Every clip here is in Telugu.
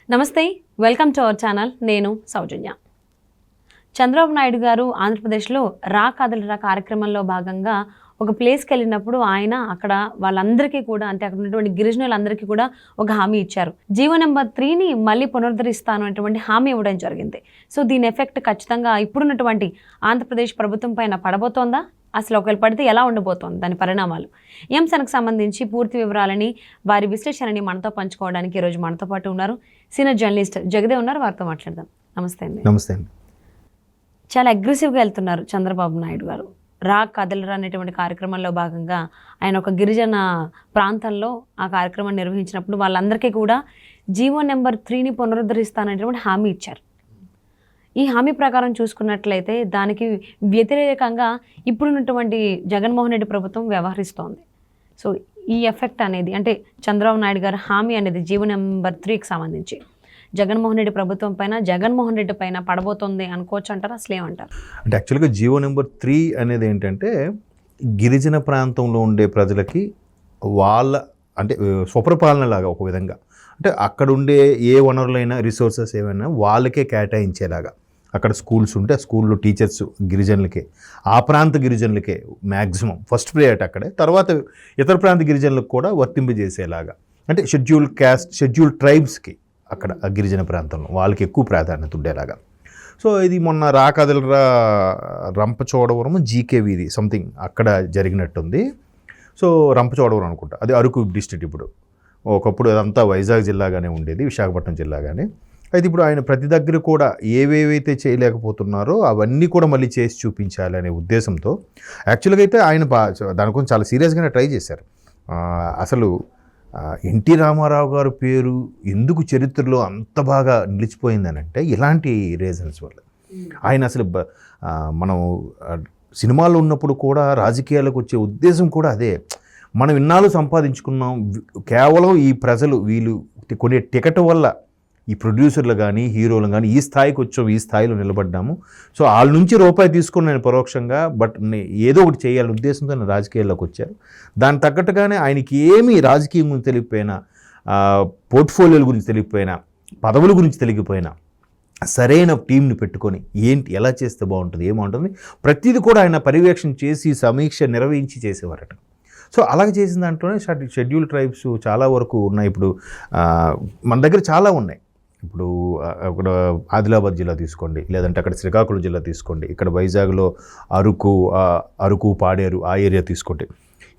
నమస్తే, వెల్కమ్ టు అవర్ ఛానల్. నేను సౌజన్య. చంద్రబాబు నాయుడు గారు ఆంధ్రప్రదేశ్లో రా కదలరా కార్యక్రమంలో భాగంగా ఒక ప్లేస్కి వెళ్ళినప్పుడు ఆయన అక్కడ వాళ్ళందరికీ కూడా, అంటే అక్కడ ఉన్నటువంటి గిరిజనులందరికీ కూడా ఒక హామీ ఇచ్చారు. జీవో నెంబర్ 3ని మళ్ళీ పునరుద్ధరిస్తాను అనేటువంటి హామీ ఇవ్వడం జరిగింది. సో దీని ఎఫెక్ట్ ఖచ్చితంగా ఇప్పుడున్నటువంటి ఆంధ్రప్రదేశ్ ప్రభుత్వం పైన పడబోతోందా? అసలు ఒకవేళ పడితే ఎలా ఉండబోతోంది దాని పరిణామాలు? ఈ అంశానికి సంబంధించి పూర్తి వివరాలని, వారి విశ్లేషణని మనతో పంచుకోవడానికి ఈరోజు మనతో పాటు ఉన్నారు సీనియర్ జర్నలిస్ట్ జగదేవ్ ఉన్నారు. వారితో మాట్లాడదాం. నమస్తే అండి. నమస్తే అండి. చాలా అగ్రెసివ్గా వెళ్తున్నారు చంద్రబాబు నాయుడు గారు. రా కదలరా అనేటువంటి కార్యక్రమంలో భాగంగా ఆయన ఒక గిరిజన ప్రాంతంలో ఆ కార్యక్రమాన్ని నిర్వహించినప్పుడు వాళ్ళందరికీ కూడా జీవో నెంబర్ 3ని పునరుద్ధరిస్తాననేటువంటి హామీ ఇచ్చారు. ఈ హామీ ప్రకారం చూసుకున్నట్లయితే దానికి వ్యతిరేకంగా ఇప్పుడున్నటువంటి జగన్మోహన్ రెడ్డి ప్రభుత్వం వ్యవహరిస్తోంది. సో ఈ ఎఫెక్ట్ అనేది, అంటే చంద్రబాబు నాయుడు గారి హామీ అనేది జీవో నెంబర్ 3కి సంబంధించి జగన్మోహన్ రెడ్డి ప్రభుత్వం పైన, జగన్మోహన్ రెడ్డి పైన పడబోతుంది అనుకోవచ్చు అంటారా? అసలు ఏమంటారు? అంటే యాక్చువల్గా జీవో నెంబర్ 3 అనేది ఏంటంటే గిరిజన ప్రాంతంలో ఉండే ప్రజలకి వాళ్ళ అంటే స్వపరిపాలన లాగా ఒక విధంగా, అంటే అక్కడ ఉండే ఏ వనరులైనా రిసోర్సెస్ ఏమైనా వాళ్ళకే కేటాయించేలాగా. అక్కడ స్కూల్స్ ఉంటే ఆ స్కూల్లో టీచర్స్ గిరిజనులకే, ఆ ప్రాంత గిరిజనులకే మ్యాక్సిమం ఫస్ట్ ప్రియారిటీ అక్కడే, తర్వాత ఇతర ప్రాంత గిరిజనులకు కూడా వర్తింపజేసేలాగా. అంటే షెడ్యూల్డ్ క్యాస్ట్, షెడ్యూల్డ్ ట్రైబ్స్కి అక్కడ ఆ గిరిజన ప్రాంతంలో వాళ్ళకి ఎక్కువ ప్రాధాన్యత ఉండేలాగా. సో ఇది మొన్న రాకదలరా రంపచోడవరం జీకే వీధి సంథింగ్ అక్కడ జరిగినట్టుంది. సో రంపచోడవరం అనుకుంటా, అది అరకు డిస్ట్రిక్ట్. ఇప్పుడు ఒకప్పుడు అదంతా వైజాగ్ జిల్లాగానే ఉండేది, విశాఖపట్నం జిల్లాగానే. అయితే ఇప్పుడు ఆయన ప్రతి దగ్గర కూడా ఏవేవైతే చేయలేకపోతున్నారో అవన్నీ కూడా మళ్ళీ చేసి చూపించాలి అనే ఉద్దేశంతో యాక్చువల్గా అయితే ఆయన దాని కోసం చాలా సీరియస్గానే ట్రై చేశారు. అసలు ఎన్టీ రామారావు గారి పేరు ఎందుకు చరిత్రలో అంత బాగా నిలిచిపోయిందని అంటే ఇలాంటి రీజన్స్ వల్ల. ఆయన అసలు మనం సినిమాల్లో ఉన్నప్పుడు కూడా రాజకీయాలకు వచ్చే ఉద్దేశం కూడా అదే. మనం ఇన్నాళ్ళు సంపాదించుకున్నాం కేవలం ఈ ప్రజలు వీళ్ళు కొనే టికెట్ వల్ల, ఈ ప్రొడ్యూసర్లు కానీ హీరోలు కానీ ఈ స్థాయికి వచ్చాం, ఈ స్థాయిలో నిలబడ్డాము. సో వాళ్ళ నుంచి రూపాయి తీసుకుని నేను పరోక్షంగా ఏదో ఒకటి చేయాలనే ఉద్దేశంతో నేను రాజకీయాల్లోకి వచ్చారు. దానికి తగ్గట్టుగానే ఆయనకి ఏమీ రాజకీయం గురించి తెలియకపోయినా, పోర్ట్ఫోలియోల గురించి తెలియకపోయినా, పదవుల గురించి తెలియకపోయినా సరైన టీంని పెట్టుకొని ఏంటి ఎలా చేస్తే బాగుంటుంది, ఏమాగుంటుంది ప్రతిదీ కూడా ఆయన పర్యవేక్షణ చేసి సమీక్ష నిర్వహించి చేసేవారట. సో అలాగే చేసిన దాంట్లోనే షెడ్యూల్ ట్రైబ్స్ చాలా వరకు ఉన్నాయి. ఇప్పుడు మన దగ్గర చాలా ఉన్నాయి. ఇప్పుడు అక్కడ ఆదిలాబాద్ జిల్లా తీసుకోండి, లేదంటే అక్కడ శ్రీకాకుళం జిల్లా తీసుకోండి, ఇక్కడ వైజాగ్లో అరకు పాడేరు ఆ ఏరియా తీసుకోండి.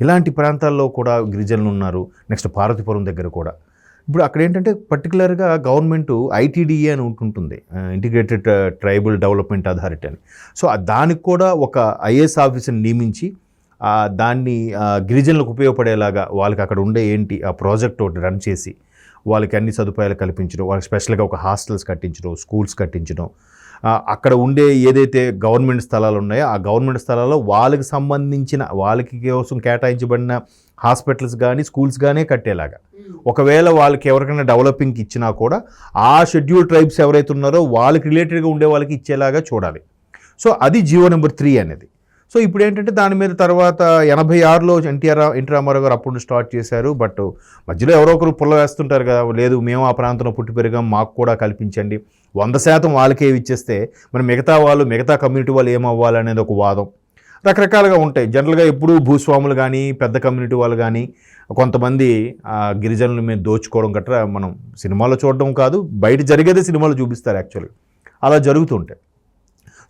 ఇలాంటి ప్రాంతాల్లో కూడా గిరిజనులు ఉన్నారు. నెక్స్ట్ పార్వతీపురం దగ్గర కూడా. ఇప్పుడు అక్కడ ఏంటంటే పర్టికులర్గా గవర్నమెంట్ ఐటీడీఏ అని ఉంటుంటుంది, ఇంటిగ్రేటెడ్ ట్రైబల్ డెవలప్మెంట్ అథారిటీ అని. సో దానికి కూడా ఒక ఐఏఎస్ ఆఫీసర్ని నియమించి దాన్ని గిరిజనులకు ఉపయోగపడేలాగా వాళ్ళకి అక్కడ ఉండే ఏంటి ఆ ప్రాజెక్ట్ ఒకటి రన్ చేసి వాళ్ళకి అన్ని సదుపాయాలు కల్పించడం, వాళ్ళకి స్పెషల్గా ఒక హాస్టల్స్ కట్టించడం, స్కూల్స్ కట్టించడం, అక్కడ ఉండే ఏదైతే గవర్నమెంట్ స్థలాలు ఉన్నాయో ఆ గవర్నమెంట్ స్థలాల్లో వాళ్ళకి సంబంధించిన వాళ్ళకి కోసం కేటాయించబడిన హాస్పిటల్స్ కానీ స్కూల్స్ కానీ కట్టేలాగా. ఒకవేళ వాళ్ళకి ఎవరికైనా డెవలపింగ్కి ఇచ్చినా కూడా ఆ షెడ్యూల్ ట్రైబ్స్ ఎవరైతే ఉన్నారో వాళ్ళకి రిలేటెడ్గా ఉండే వాళ్ళకి ఇచ్చేలాగా చూడాలి. సో అది జీవో నెంబర్ 3 అనేది. సో ఇప్పుడు ఏంటంటే దాని మీద తర్వాత 86లో ఎన్టీ రామారావు గారు అప్పుడు స్టార్ట్ చేశారు. బట్ మధ్యలో ఎవరో ఒకరు పుల్ల వేస్తుంటారు కదా, లేదు మేము ఆ ప్రాంతంలో పుట్టి పెరిగాం మాకు కూడా కల్పించండి, 100% వాళ్ళకే ఇచ్చేస్తే మరి మిగతా కమ్యూనిటీ వాళ్ళు ఏమవ్వాలనేది ఒక వాదం. రకరకాలుగా ఉంటాయి. జనరల్గా ఎప్పుడు భూస్వాములు కానీ పెద్ద కమ్యూనిటీ వాళ్ళు కానీ కొంతమంది గిరిజనుల మీద దోచుకోవడం గట్రా మనం సినిమాలో చూడడం కాదు, బయట జరిగేదే సినిమాలో చూపిస్తారు యాక్చువల్గా. అలా జరుగుతుంటాయి.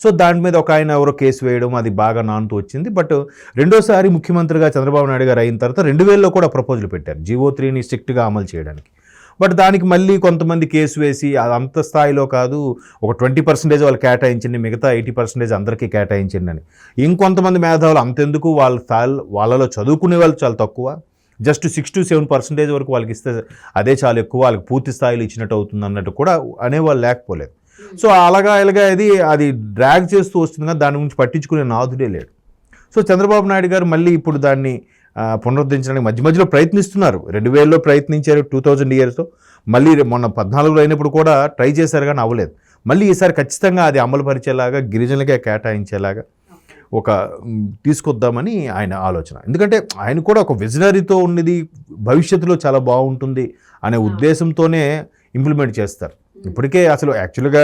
సో దాని మీద ఒక ఆయన ఎవరో కేసు వేయడం అది బాగా నానుతూ వచ్చింది. బట్ రెండోసారి ముఖ్యమంత్రిగా చంద్రబాబు నాయుడు గారు అయిన తర్వాత 2000లో కూడా ప్రపోజల్ పెట్టారు జీవో 3ని స్ట్రిక్ట్గా అమలు చేయడానికి. బట్ దానికి మళ్ళీ కొంతమంది కేసు వేసి అది అంత స్థాయిలో కాదు, ఒక 20% వాళ్ళు కేటాయించండి, మిగతా 80% అందరికీ కేటాయించండి అని. ఇంకొంతమంది మేధావులు అంతెందుకు, వాళ్ళలో చదువుకునే వాళ్ళు చాలా తక్కువ, జస్ట్ 6 to 7% వరకు వాళ్ళకి ఇస్తే అదే చాలా ఎక్కువ, వాళ్ళకి పూర్తి స్థాయిలో ఇచ్చినట్టు అవుతుంది అన్నట్టు కూడా అనేవాళ్ళు లేకపోలేదు. సో అలాగా అది డ్రాగ్ చేస్తూ వస్తుంది కానీ దాని గురించి పట్టించుకునే నాదుడే లేడు. సో చంద్రబాబు నాయుడు గారు మళ్ళీ ఇప్పుడు దాన్ని పునరుద్ధరించడానికి మధ్యలో ప్రయత్నిస్తున్నారు. 2000లో ప్రయత్నించారు, 2000 ఇయర్స్లో, మళ్ళీ మొన్న 14లో అయినప్పుడు కూడా ట్రై చేశారు కానీ అవ్వలేదు. మళ్ళీ ఈసారి ఖచ్చితంగా అది అమలు పరిచేలాగా, గిరిజనులకే కేటాయించేలాగా ఒక తీసుకొద్దామని ఆయన ఆలోచన. ఎందుకంటే ఆయన కూడా ఒక విజనరీతో ఉన్నది, భవిష్యత్తులో చాలా బాగుంటుంది అనే ఉద్దేశంతోనే ఇంప్లిమెంట్ చేస్తారు. ఇప్పటికే అసలు యాక్చువల్గా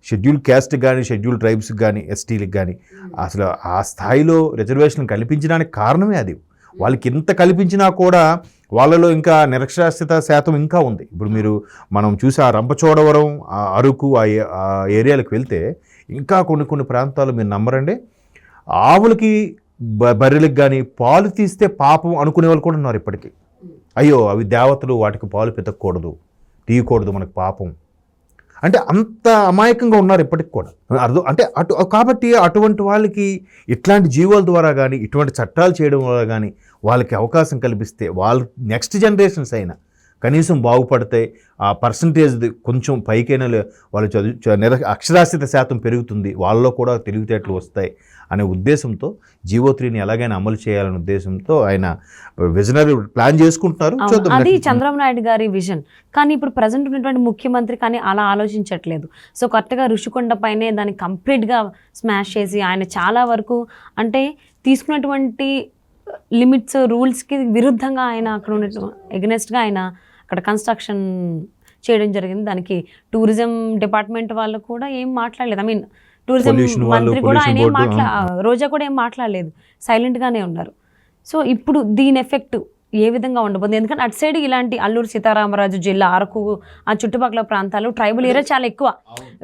షెడ్యూల్ క్యాస్ట్ కానీ షెడ్యూల్ ట్రైబ్స్కి కానీ ఎస్టీలకు కానీ అసలు ఆ స్థాయిలో రిజర్వేషన్ కల్పించడానికి కారణమే అది. వాళ్ళకి ఇంత కల్పించినా కూడా వాళ్ళలో ఇంకా నిరక్షరాస్యత శాతం ఇంకా ఉంది. ఇప్పుడు మనం చూసి ఆ రంపచోడవరం, ఆ అరకు, ఆ ఏరియాలకు వెళ్తే ఇంకా కొన్ని ప్రాంతాలు మీరు నమ్మరండి, ఆవులకి బర్రెలకు కానీ పాలు తీస్తే పాపం అనుకునే వాళ్ళు కూడా ఉన్నారు ఇప్పటికీ. అయ్యో అవి దేవతలు, వాటికి పాలు పెతకూడదు, తీయకూడదు, మనకు పాపం అంటే అంత అమాయకంగా ఉన్నారు ఇప్పటికి కూడా. అంటే కాబట్టి అటువంటి వాళ్ళకి ఇట్లాంటి జీవోల ద్వారా కానీ ఇటువంటి చట్టాలు చేయడం వల్ల కానీ వాళ్ళకి అవకాశం కల్పిస్తే వాళ్ళ నెక్స్ట్ జనరేషన్స్ అయినా కనీసం బాగుపడతాయి. ఆ పర్సంటేజ్ కొంచెం పైకైనా వాళ్ళు అక్షరాస్యత శాతం పెరుగుతుంది, వాళ్ళలో కూడా తెలివితేటలు వస్తాయి అనే ఉద్దేశంతో జీవో 3ని ఎలాగైనా అమలు చేయాలనే ఉద్దేశంతో ఆయన విజనరీ ప్లాన్ చేసుకుంటున్నారు. అది చంద్రబాబు నాయుడు గారి విజన్. కానీ ఇప్పుడు ప్రజెంట్ ఉన్నటువంటి ముఖ్యమంత్రి కానీ అలా ఆలోచించట్లేదు. సో కరెక్ట్గా రుషికొండ పైనే దాన్ని కంప్లీట్గా స్మాష్ చేసి ఆయన చాలా వరకు అంటే తీసుకున్నటువంటి లిమిట్స్ రూల్స్కి విరుద్ధంగా ఆయన అక్కడ ఉన్న ఎగనెస్ట్గా ఆయన అక్కడ కన్స్ట్రక్షన్ చేయడం జరిగింది. దానికి టూరిజం డిపార్ట్మెంట్ వాళ్ళు కూడా ఏం మాట్లాడలేదు. ఐ మీన్ టూరిజం మంత్రి కూడా ఆయన ఏం రోజా కూడా ఏం మాట్లాడలేదు, సైలెంట్గానే ఉన్నారు. సో ఇప్పుడు దీని ఎఫెక్ట్ ఏ విధంగా ఉండబోతుంది? ఎందుకంటే అటు సైడ్ ఇలాంటి అల్లూరు సీతారామరాజు జిల్లా, అరకు, ఆ చుట్టుపక్కల ప్రాంతాలు ట్రైబల్ ఏరియా చాలా ఎక్కువ.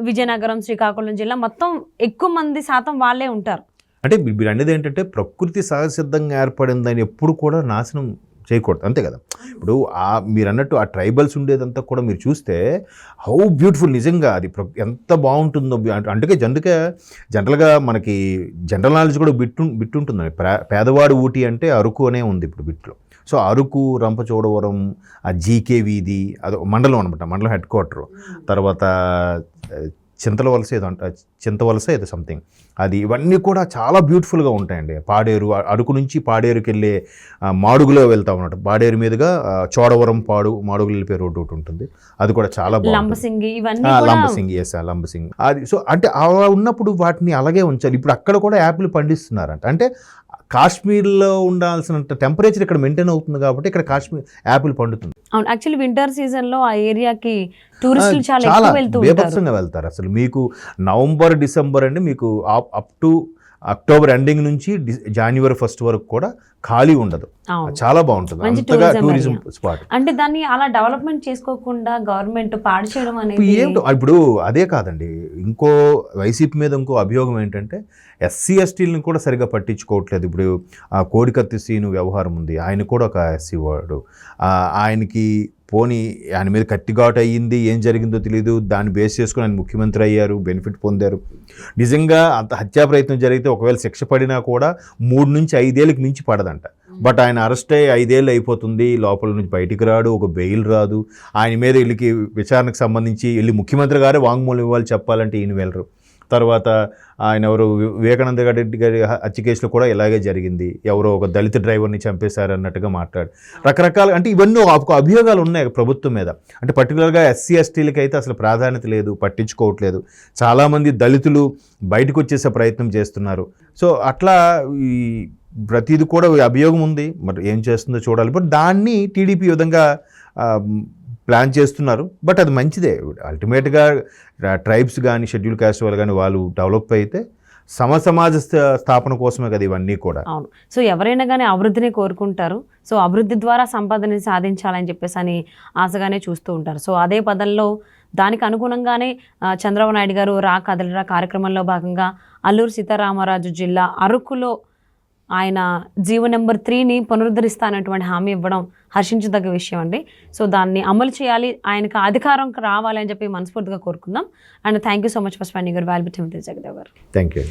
విజయనగరం, శ్రీకాకుళం జిల్లా మొత్తం ఎక్కువ మంది శాతం వాళ్ళే ఉంటారు. అంటే మీరు అనేది ఏంటంటే ప్రకృతి సహజసిద్ధంగా ఏర్పడిందని ఎప్పుడు కూడా నాశనం చేయకూడదు, అంతే కదా. ఇప్పుడు మీరు అన్నట్టు ఆ ట్రైబల్స్ ఉండేదంతా కూడా మీరు చూస్తే హౌ బ్యూటిఫుల్, నిజంగా అది ఎంత బాగుంటుందో. అందుకే జనరల్గా మనకి జనరల్ నాలెడ్జ్ కూడా బిట్టు ఉంటుందండి. పేదవాడు ఊటీ అంటే అరకు అనే ఉంది ఇప్పుడు బిట్లో. సో అరకు, రంపచోడవరం, ఆ జీకే వీధి, అది మండలం అనమాట, మండలం హెడ్ క్వార్టరు. తర్వాత చింతవలస ఏదో సంథింగ్, అది ఇవన్నీ కూడా చాలా బ్యూటిఫుల్గా ఉంటాయండి. పాడేరు, అరకు నుంచి పాడేరుకి వెళ్ళే మాడుగులో వెళ్తాం అన్నమాట. పాడేరు మీదుగా చోడవరం, మాడుగులు వెళ్ళిపోయే రోడ్డు ఒకటి ఉంటుంది, అది కూడా చాలా బాగుంటుంది. లంబసింగి, లంబసింగి అది. సో అంటే అలా ఉన్నప్పుడు వాటిని అలాగే ఉంచాలి. ఇప్పుడు అక్కడ కూడా యాపిల్ పండిస్తున్నారంట. అంటే కాశ్మీర్లో ఉండాల్సిన టెంపరేచర్ ఇక్కడ మెయింటైన్ అవుతుంది కాబట్టి ఇక్కడ కాశ్మీర్ యాపిల్ పండుతుంది. అవును, యాక్చువల్లీ వింటర్ సీజన్లో ఆ ఏరియాకి టూరిస్టులు చాలా బీభత్సంగా వెళ్తారు. అసలు మీకు నవంబర్, డిసెంబర్ అండి, మీకు అప్ టు అక్టోబర్ ఎండింగ్ నుంచి జనవరి 1 వరకు కూడా ఖాళీ ఉండదు. చాలా బాగుంటుంది, అంతగా టూరిజం స్పాట్. అంటే దాన్ని అలా డెవలప్మెంట్ చేసుకోకుండా గవర్నమెంట్ పాడు చేయడం అనేది ఏంటో. ఇప్పుడు అదే కాదండి, ఇంకో వైసీపీ మీద ఇంకో అభియోగం ఏంటంటే ఎస్సీ ఎస్టీలను కూడా సరిగా పట్టించుకోవట్లేదు. ఇప్పుడు కోడికత్తి సీను వ్యవహారం ఉంది, ఆయన కూడా ఒక ఎస్సీ వాడు. ఆయనకి పోనీ ఆయన మీద కత్తిఘాటు అయ్యింది, ఏం జరిగిందో తెలియదు, దాన్ని బేస్ చేసుకుని ఆయన ముఖ్యమంత్రి అయ్యారు, బెనిఫిట్ పొందారు. నిజంగా అంత హత్యా ప్రయత్నం జరిగితే ఒకవేళ శిక్ష పడినా కూడా 3 నుంచి 5 ఏళ్ళకి మించి పడదంట. బట్ ఆయన అరెస్ట్ అయ్యి 5 ఏళ్ళు అయిపోతుంది, లోపల నుంచి బయటికి రాడు, ఒక బెయిల్ రాదు. ఆయన మీద వీళ్ళకి విచారణకు సంబంధించి వెళ్ళి ముఖ్యమంత్రి గారే వాంగ్మూలం ఇవ్వాలి చెప్పాలంటే ఈయన వెళ్ళరు. తర్వాత ఆయన ఎవరు వివేకానంద రెడ్డి గారి హత్య కేసులో కూడా ఇలాగే జరిగింది, ఎవరో ఒక దళిత డ్రైవర్ని చంపేశారు అన్నట్టుగా రకరకాల అంటే ఇవన్నీ ఒక అభియోగాలు ఉన్నాయి ప్రభుత్వం మీద. అంటే పర్టికులర్గా ఎస్సీ ఎస్టీలకి అయితే అసలు ప్రాధాన్యత లేదు, పట్టించుకోవట్లేదు. చాలామంది దళితులు బయటకు వచ్చేసే ప్రయత్నం చేస్తున్నారు. సో అట్లా ఈ ప్రతిది కూడా అభియోగం ఉంది, మరి ఏం చేస్తుందో చూడాలి. బట్ దాన్ని టీడీపీ విధంగా ప్లాన్ చేస్తున్నారు. బట్ అది మంచిదే. అల్టిమేట్గా ట్రైబ్స్ కానీ షెడ్యూల్ క్యాస్ట్ వాళ్ళు కానీ వాళ్ళు డెవలప్ అయితే సమాజ స్థాపన కోసమే కదా ఇవన్నీ కూడా. అవును. సో ఎవరైనా కానీ అభివృద్ధిని కోరుకుంటారు. సో అభివృద్ధి ద్వారా సంపదని సాధించాలని చెప్పేసి అని ఆశగానే చూస్తూ ఉంటారు. సో అదే పదంలో దానికి అనుగుణంగానే చంద్రబాబు నాయుడు గారు రా కదలిరా కార్యక్రమంలో భాగంగా అల్లూరు సీతారామరాజు జిల్లా అరకులో ఆయన జీవో నెంబర్ 3ని పునరుద్ధరిస్తానటువంటి హామీ ఇవ్వడం హర్షించదగ్గ విషయం అండి. సో దాన్ని అమలు చేయాలి, ఆయనకు అధికారం రావాలి అని చెప్పి మనస్ఫూర్తిగా కోరుకుందాం. And thank you so much for spending your valuable time with Jagadev garu. Thank you.